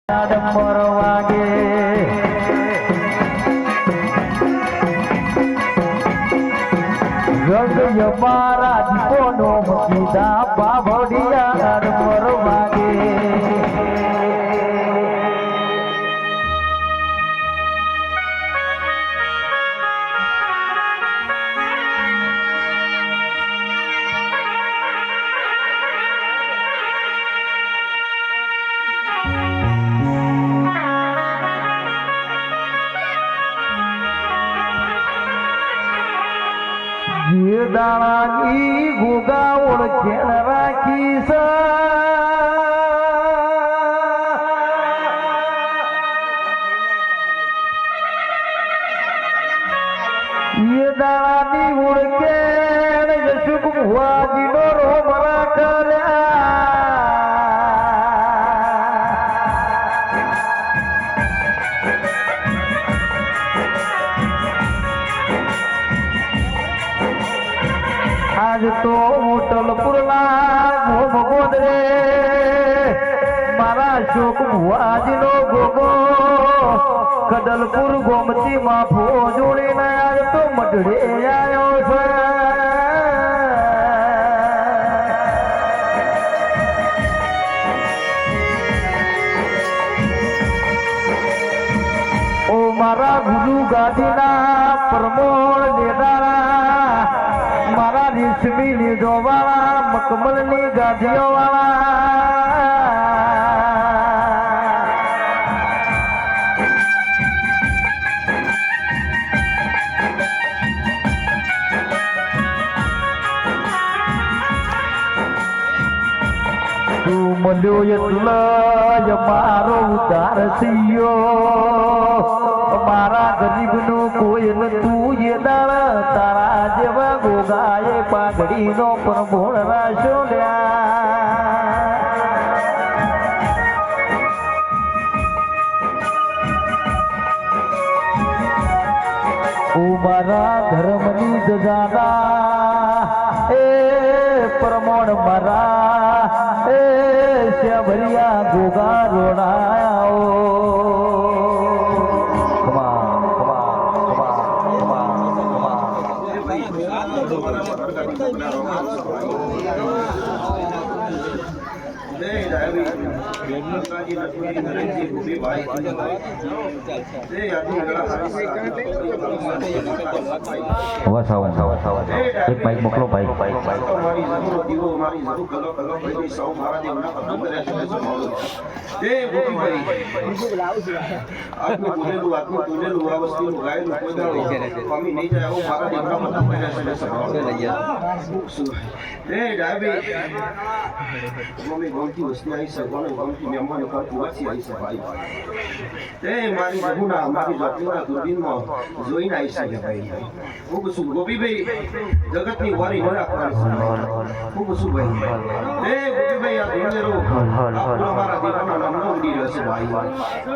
ડમર વાગે રંગ મારા દીપોનો મકીદા બાભડિયા ડમર વાગે દાણાની ગોગા ઓળખેણ રાખી એ દાણાની ઓળખેણ યશુક ભુવાજીનો રોમ રાખલ્યા આજ તો મોટલપુરના ગોદરે મારા શોક ભુવાજીનો ગોગો કદલપુર ગોમતી માં ફો જોડીને આજ તો મઢડે આવ્યો છે ઓ મારા ગુરુ ગાદીના પ્રમોળ લેદારા મારા રેશમી લીધો વાળા મકમલ ની ગાદીઓ વાળા તું મળ્યો એટલે મારો ઉધાર થયો મારા ગરીબ નું કોઈ નતું એ દાળ તારા જેવા ગોગાએ પાઘડી નો પ્રભોળ રાશો મારા ધર્મની દજાના એ પ્રમોણ મારા એ શ્યાભરિયા ગોગા રોડાયા એક બાઈક મોકલો બાઈક મારી બહુના મારી જાતિના દુર્બીનમાં જોઈને આવી શકે ભાઈ ખૂબ શું ગોપીભાઈ જગતની વારી ન રાખવાની ખૂબ શું ભાઈ ગોપીભાઈ આ ધીમેરો મારા દીકરાના નામનો ઉડી રહ્યો છે ભાઈ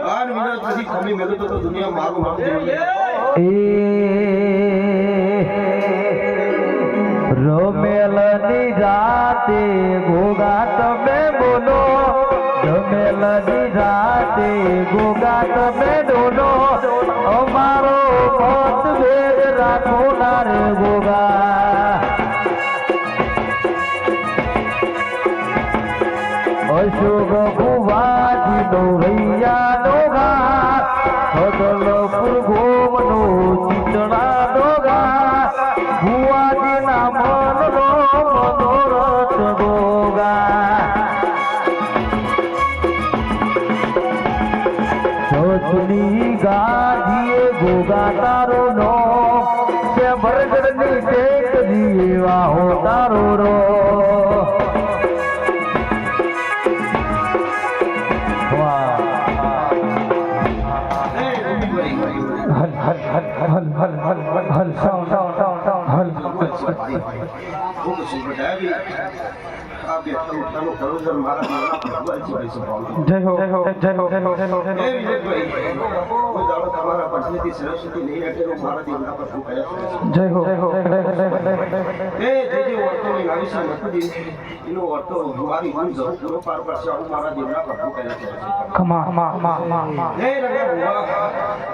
આ વિનોદ પછી ખમી મેલો તો દુનિયા મારું નામ રોમેલની જાતે ગોગા તમે બોલો રમેલની જાતે ગોગા તમે ડોલો અમારો પત વેદ રાખો ના રે ગોગા અશોક ભુવાજી નો રૈયા નો ઘાટ હદલપુર ગોમનો ચીચણા નો ઘાટ ભુવાજી ના મનનો મનોરથ ગોગા છોટની ગાજીએ ગોગા તારો નો તે બરગડની ટેક જીવા હો તારો રો આ બે તારો કરોડર મારા ભગવાન છે ભાઈ સભાવ જય હો જય હો જય હો જય હો જય હો એ વિવેકભાઈ કોઈ દાડો તમારા પછીથી સરસ્વતી નહીં અટેલો મારા દેવના પર હું કયા જય હો જય હો એ જે વર્તો ની લાવી છે નથી એનો વર્તો મારી મન જરૂર પૂરો પાર કરશે હું મારા દેવના પર હું કયા ખમા ખમા હે રંગા ભુવા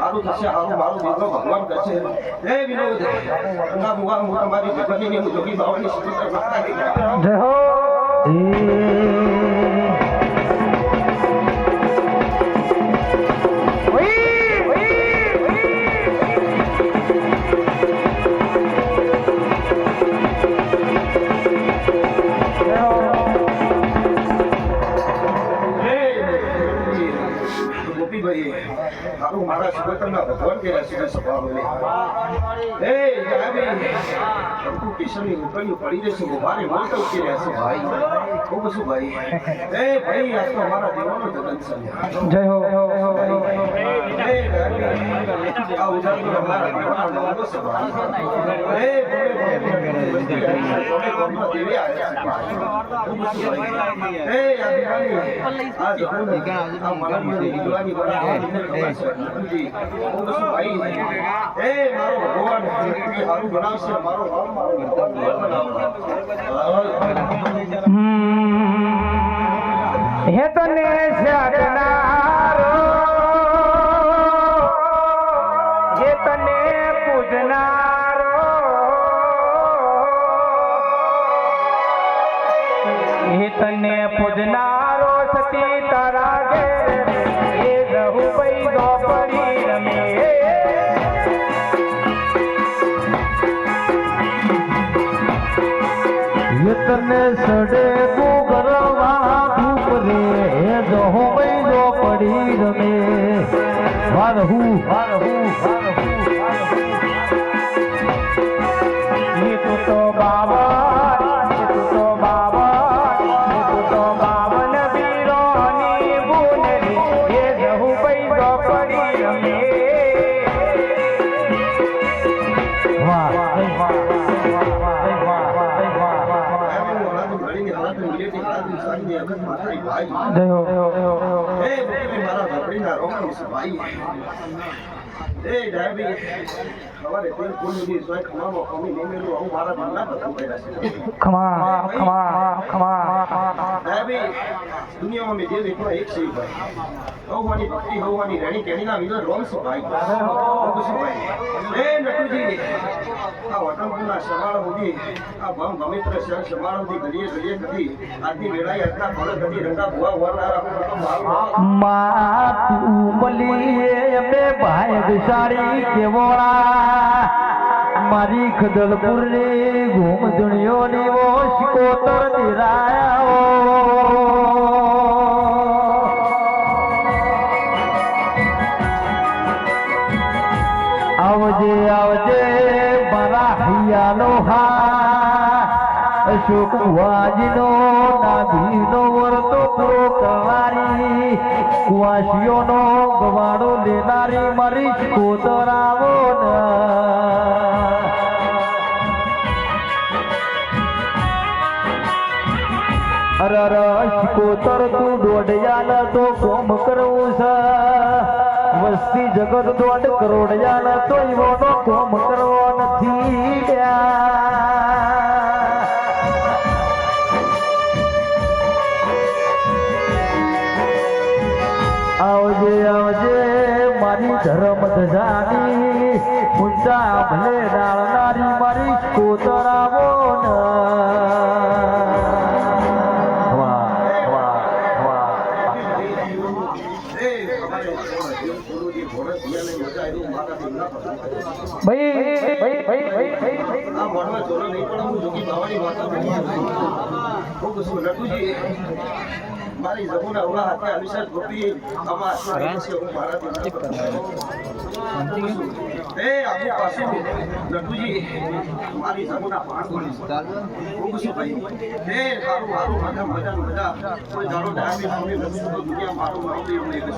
આરું થશે આરું મારું દેવનો ભગવાન કરશે હે વિનોદ રંગા ભુવા હું તમારી ભગવતીની હું જોગી બાવાની સ્તુતિ કરતા નહીં જય હો આરું મારા સુગતના ભગવાન કે રસી સભાવ હે જાબી તું કિશનની ઉકળીઓ પડી રહેશે મારે મન તો ઉકી રહેશે ભાઈ ખૂબ શું ભાઈ હે ભાઈ આ તો મારા દેવાનો જગન છે જય હો હે જાબી આ ઉજાગરો મારા દેવાનો નવો સભાવ હે દેવી આવ્યા ખૂબ શું ભાઈ હે આ દિવાળી આ જગન આ મારા દિવાળી બરા જી ખૂબ શું ભાઈ હે મારો ભગવાન હારું બનાવશે મારો હે તને શરણારો હે તને પૂજનારો હે તને પૂજનારો સતી તારા ઘેર એ રહુ ભાઈ ગોપડી રમે તને સડે ગોગરવા ધૂપ રે હે જો ભાઈ જો પડી રમે વારહુ ये तो बाबा बाबन वीरोनी बुनरी ये जहू भाई जो पड़ी रमे वाह जय हो હે મારા ભગડીના રોકણ છે ભાઈ એ ડાબી સવારે તેલ કુંડી સોય ખમામો કમી નીમેલું હું મારા ધંધા બધું કર્યા છે ખમા ડાબી દુનિયામાં મેં જે દેખો એક છે ભાઈ હવવાની ભક્તિ હવવાની રેણી કેણીના વિનો રોમ છે ભાઈ શું ભાઈ એ નટુજી આ વટમપુરના સમાળ સુધી આ ભમ ભમિત્ર શહેર સમાળ સુધી ઘડીએ કદી આજની વેળાએ આટલા ફળ કદી રંગા ભુવા વરનારા માતું મલીએ બે ભાગ્યશાળી કેવોળા મારી ખદલપુર ની ઘૂમધણીઓ ની વો શિકોતર દિરાયો આવજે મારા હૈયાનો હા અશોક વાજીનો નાભીનો વર્તો પૂરો કરનારી કુવાસીઓનો ગવાડો લેનારી મારી કોતરાવો અરરશ કોતર તું દોઢિયાના તો કોમ કરવું છે વસ્તી જગત 1.5 કરોડિયાના તો ઈવોનો કોમ કરવો નથી આવજે મારી ધર્મ ધજાની ઊંચા ભલે ડાળનારી મારી કોતરાવો મારી જમુના ઉલા હાથે અનુસાર ગોપી આમાં છે હું મારા એ આપણી પાસે નટુજી મારી જમુના પાણ ખૂબ શું ભાઈ એ મારું મજા કોઈ દાડો ડાબી સામે દુનિયા મારું મારું એવું